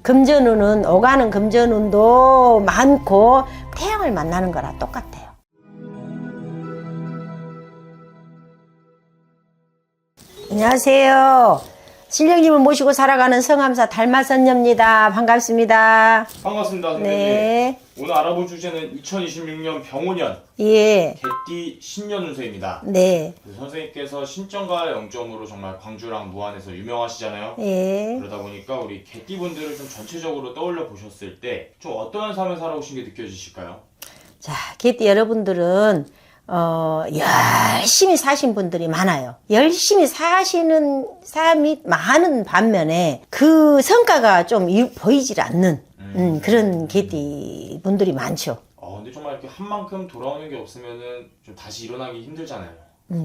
금전운은 오가는 금전운도 많고 태양을 만나는 거랑 똑같아요. 안녕하세요. 신령님을 모시고 살아가는 성함사 달마선녀입니다. 반갑습니다. 반갑습니다, 선생님. 네. 오늘 알아볼 주제는 2026년 병오년 예. 개띠 신년 운세입니다. 네. 선생님께서 신점과 영점으로 정말 광주랑 무안에서 유명하시잖아요. 예. 그러다 보니까 우리 개띠분들을 좀 전체적으로 떠올려 보셨을 때 좀 어떠한 삶을 살아오신 게 느껴지실까요? 자, 개띠 여러분들은 열심히 사신 분들이 많아요. 열심히 사시는 사람이 많은 반면에 그 성과가 좀 보이질 않는 그런 개띠 분들이 많죠. 근데 정말 이렇게 한 만큼 돌아오는 게 없으면은 좀 다시 일어나기 힘들잖아요.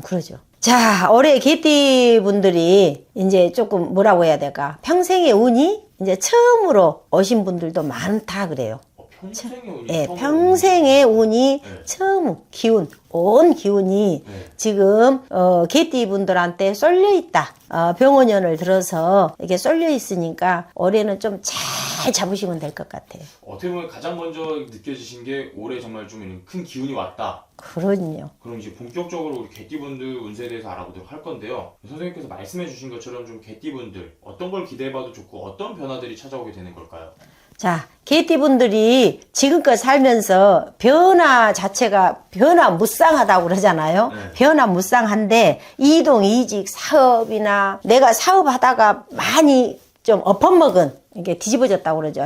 그러죠. 자, 올해 개띠 분들이 이제 조금 뭐라고 해야 될까? 평생의 운이 이제 처음으로 오신 분들도 많다 그래요. 평생의 운이 예, 처음으로 평생의 운이 네. 처음 기운, 온 기운이 네. 지금 개띠 분들한테 쏠려 있다. 병오년을 들어서 이렇게 쏠려 있으니까 올해는 좀 잘 잡으시면 될 것 같아요. 어떻게 보면 가장 먼저 느껴지신 게 올해 정말 좀 큰 기운이 왔다. 그럼요. 그럼 이제 본격적으로 우리 개띠분들 운세에 대해서 알아보도록 할 건데요. 선생님께서 말씀해 주신 것처럼 좀 개띠분들 어떤 걸 기대해봐도 좋고 어떤 변화들이 찾아오게 되는 걸까요? 자, 개띠분들이 지금껏 살면서 변화 자체가 변화무쌍하다고 그러잖아요. 네. 변화무쌍한데 이동, 이직, 사업이나 내가 사업하다가 많이 좀 엎어먹은 이게 뒤집어졌다고 그러죠.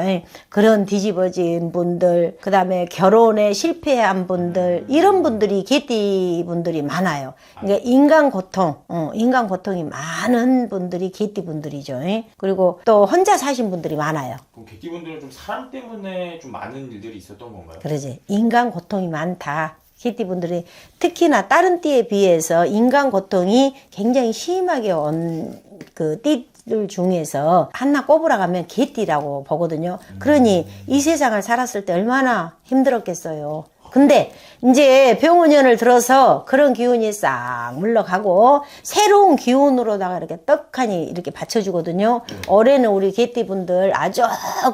그런 뒤집어진 분들, 그 다음에 결혼에 실패한 분들, 이런 분들이 개띠 분들이 많아요. 그러니까 인간 고통이 많은 분들이 개띠 분들이죠. 그리고 또 혼자 사신 분들이 많아요. 그럼 개띠분들은 좀 사람 때문에 좀 많은 일들이 있었던 건가요? 그러지. 인간 고통이 많다. 개띠 분들이 특히나 다른 띠에 비해서 인간 고통이 굉장히 심하게 온 그 띠들 중에서 하나 꼽으라가면 개띠라고 보거든요. 그러니 이 세상을 살았을 때 얼마나 힘들었겠어요. 근데 이제 병오년을 들어서 그런 기운이 싹 물러가고 새로운 기운으로다가 이렇게 떡하니 이렇게 받쳐주거든요. 올해는 우리 개띠분들 아주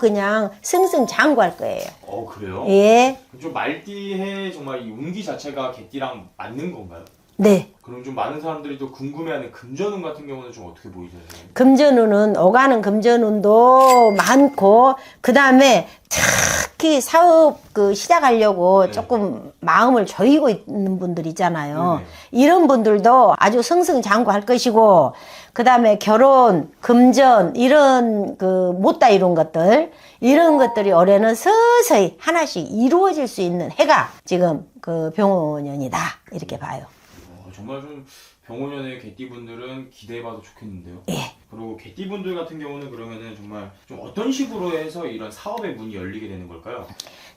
그냥 승승장구할 거예요. 그래요? 예. 좀 말띠에 정말 이 운기 자체가 개띠랑 맞는 건가요? 네. 그럼 좀 많은 사람들이 또 궁금해하는 금전운 같은 경우는 좀 어떻게 보이세요? 금전운은 오가는 금전운도 많고 그 다음에 특히 사업 시작하려고 조금 마음을 조이고 있는 분들 있잖아요. 이런 분들도 아주 승승장구할 것이고 그 다음에 결혼, 금전 이런 못다 이룬 것들 이런 것들이 올해는 서서히 하나씩 이루어질 수 있는 해가 지금 병오년이다 이렇게 봐요. 정말 좀 병오년의 개띠분들은 기대해봐도 좋겠는데요. 예. 그리고 개띠분들 같은 경우는 그러면은 정말 좀 어떤 식으로 해서 이런 사업의 문이 열리게 되는 걸까요?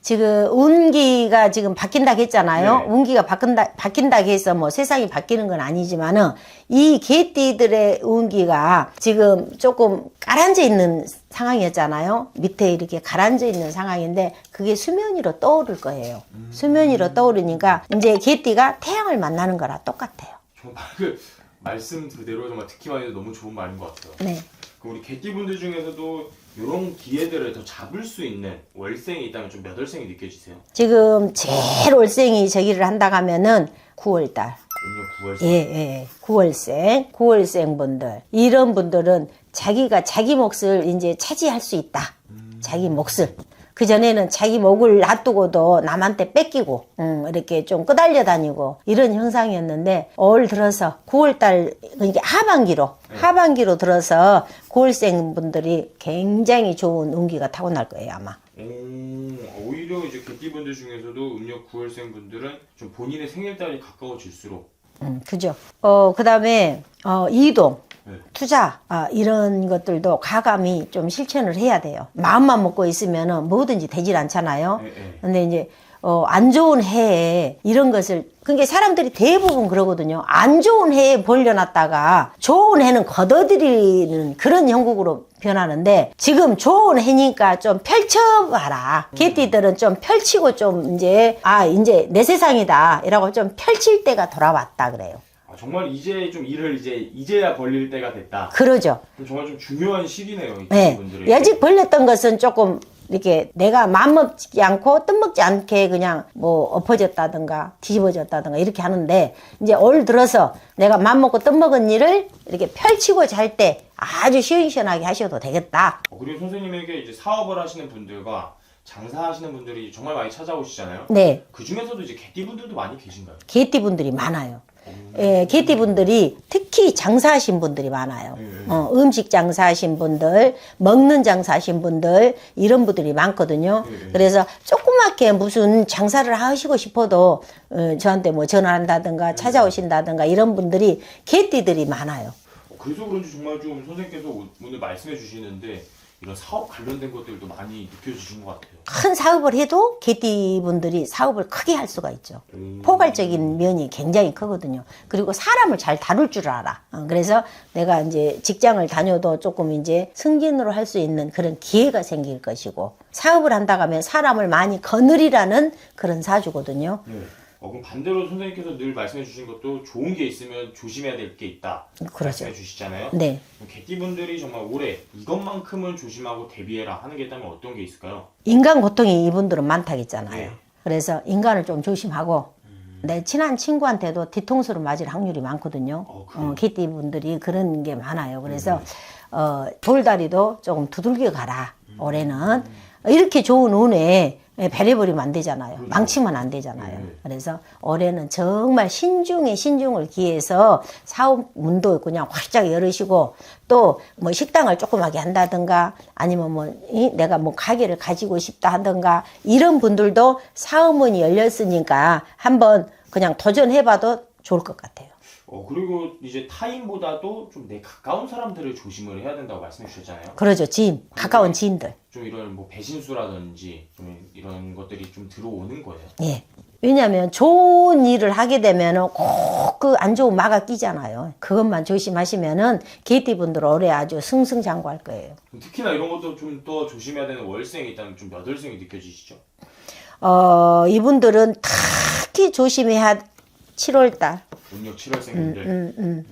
지금 운기가 지금 바뀐다고 했잖아요. 네. 운기가 바뀐다고 해서 뭐 세상이 바뀌는 건 아니지만은 이 개띠들의 운기가 지금 조금 가라앉아 있는 상황이었잖아요. 밑에 이렇게 가라앉아 있는 상황인데 그게 수면 위로 떠오를 거예요. 수면 위로 떠오르니까 이제 개띠가 태양을 만나는 거랑 똑같아요. 정말 말씀 그대로 정말 듣기만 해도 너무 좋은 말인 것 같아요. 네. 우리 개띠분들 중에서도 이런 기회들을 더 잡을 수 있는 월생이 있다면 좀 몇 월생이 느껴지세요? 지금 제일 월생이 저기를 한다고 하면은 9월달. 음력 9월생. 예. 9월생 분들. 이런 분들은 자기가 자기 몫을 이제 차지할 수 있다. 자기 몫을. 그전에는 자기 목을 놔두고도 남한테 뺏기고 이렇게 좀 끄달려 다니고 이런 형상이었는데 올 들어서 9월달 그러니까 하반기로 들어서 9월생 분들이 굉장히 좋은 운기가 타고날 거예요 아마. 오히려 이제 개띠분들 중에서도 음력 9월생 분들은 좀 본인의 생일달이 가까워질수록 그죠. 그 다음에 이동. 네. 투자 이런 것들도 가감히 좀 실천을 해야 돼요. 마음만 먹고 있으면 뭐든지 되질 않잖아요. 근데 이제 안 좋은 해에 이런 것을 그러니까 사람들이 대부분 그러거든요. 안 좋은 해에 벌려놨다가 좋은 해는 걷어들이는 그런 형국으로 변하는데 지금 좋은 해니까 좀 펼쳐봐라. 개띠들은 좀 펼치고 좀 이제 내 세상이다 이라고 좀 펼칠 때가 돌아왔다 그래요. 아, 정말 이제 좀 일을 이제야 벌릴 때가 됐다. 그러죠. 그럼 정말 좀 중요한 시기네요. 이 네. 분들이. 여직 벌렸던 것은 조금 이렇게 내가 맘먹지 않고 뜻먹지 않게 그냥 뭐 엎어졌다든가 뒤집어졌다든가 이렇게 하는데 이제 올 들어서 내가 맘먹고 뜻먹은 일을 이렇게 펼치고 잘 때 아주 시원시원하게 하셔도 되겠다. 그리고 선생님에게 이제 사업을 하시는 분들과 장사하시는 분들이 정말 많이 찾아오시잖아요. 네. 그 중에서도 이제 개띠분들도 많이 계신가요? 개띠분들이 많아요. 예, 개띠분들이 특히 장사하신 분들이 많아요. 음식 장사하신 분들, 먹는 장사하신 분들, 이런 분들이 많거든요. 그래서 조그맣게 무슨 장사를 하시고 싶어도 저한테 뭐 전화한다든가 찾아오신다든가 이런 분들이 개띠들이 많아요. 그래서 그런지 정말 좀 선생님께서 오늘 말씀해 주시는데 이런 사업 관련된 것들도 많이 느껴지신 것 같아요. 큰 사업을 해도 개띠분들이 사업을 크게 할 수가 있죠. 포괄적인 면이 굉장히 크거든요. 그리고 사람을 잘 다룰 줄 알아. 그래서 내가 이제 직장을 다녀도 조금 이제 승진으로 할 수 있는 그런 기회가 생길 것이고, 사업을 한다고 하면 사람을 많이 거느리라는 그런 사주거든요. 네. 그럼 반대로 선생님께서 늘 말씀해 주신 것도 좋은 게 있으면 조심해야 될 게 있다. 그렇죠. 말씀해 주시잖아요. 네. 개띠분들이 정말 올해 이것만큼은 조심하고 대비해라 하는 게 있다면 어떤 게 있을까요? 인간 고통이 이분들은 많다겠잖아요. 네. 그래서 인간을 좀 조심하고, 내 친한 친구한테도 뒤통수를 맞을 확률이 많거든요. 그래요? 개띠분들이 그런 게 많아요. 그래서 돌다리도 조금 두들겨 가라. 올해는 이렇게 좋은 운에 배려버리면 안 되잖아요. 그렇죠. 망치면 안 되잖아요. 그래서 올해는 정말 신중에 신중을 기해서 사업 문도 그냥 활짝 열으시고, 또 뭐 식당을 조그맣게 한다든가 아니면 뭐 내가 뭐 가게를 가지고 싶다 하든가 이런 분들도 사업문이 열렸으니까 한번 그냥 도전해봐도 좋을 것 같아요. 그리고 이제 타인보다도 좀 내 가까운 사람들을 조심을 해야 된다고 말씀해 주셨잖아요. 그러죠. 지인, 가까운 지인들. 좀 이런 뭐 배신수라든지 좀 이런 것들이 좀 들어오는 거예요. 예. 왜냐하면 좋은 일을 하게 되면은 꼭 그 안 좋은 마가 끼잖아요. 그것만 조심하시면은 개띠분들 올해 아주 승승장구할 거예요. 특히나 이런 것도 좀 더 조심해야 되는 월생이 있다면 좀 몇 월생이 느껴지시죠? 이분들은 특히 조심해야 7월달. 음력 7월생들.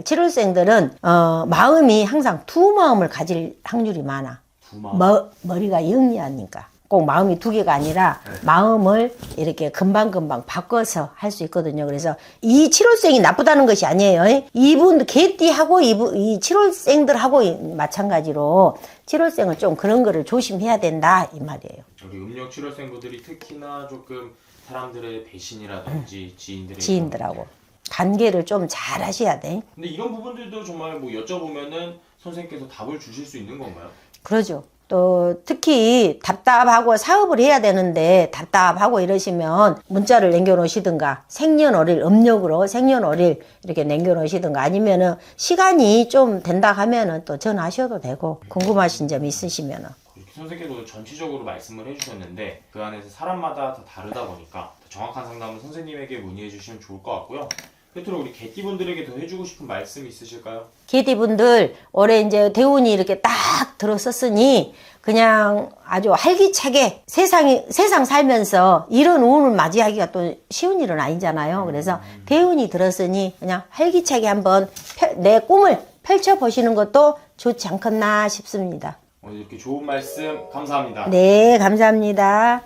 7월생들은 마음이 항상 두 마음을 가질 확률이 많아. 두 마음. 머리가 영리하니까. 꼭 마음이 두 개가 아니라 마음을 이렇게 금방금방 바꿔서 할 수 있거든요. 그래서 이 7월생이 나쁘다는 것이 아니에요. 이분 개띠하고 이 7월생들하고 마찬가지로 7월생은 좀 그런 거를 조심해야 된다 이 말이에요. 우리 음력 7월생분들이 특히나 조금 사람들의 배신이라든지 지인들하고 관계를 좀 잘 하셔야 돼. 근데 이런 부분들도 정말 뭐 여쭤보면은 선생님께서 답을 주실 수 있는 건가요? 그러죠. 또 특히 답답하고 사업을 해야 되는데 답답하고 이러시면 문자를 남겨놓으시든가 생년월일 음력으로 생년월일 이렇게 남겨놓으시든가 아니면은 시간이 좀 된다 하면은 또 전화하셔도 되고 궁금하신 점 있으시면은. 선생님께서 오늘 전체적으로 말씀을 해주셨는데 그 안에서 사람마다 다 다르다 보니까 더 정확한 상담은 선생님에게 문의해 주시면 좋을 것 같고요. 끝으로 우리 개띠분들에게 더 해주고 싶은 말씀 있으실까요? 개띠분들 올해 이제 대운이 이렇게 딱 들어섰으니 그냥 아주 활기차게 세상 살면서 이런 운을 맞이하기가 또 쉬운 일은 아니잖아요. 그래서 대운이 들었으니 그냥 활기차게 한번 내 꿈을 펼쳐보시는 것도 좋지 않겠나 싶습니다. 오늘 이렇게 좋은 말씀 감사합니다. 네, 감사합니다.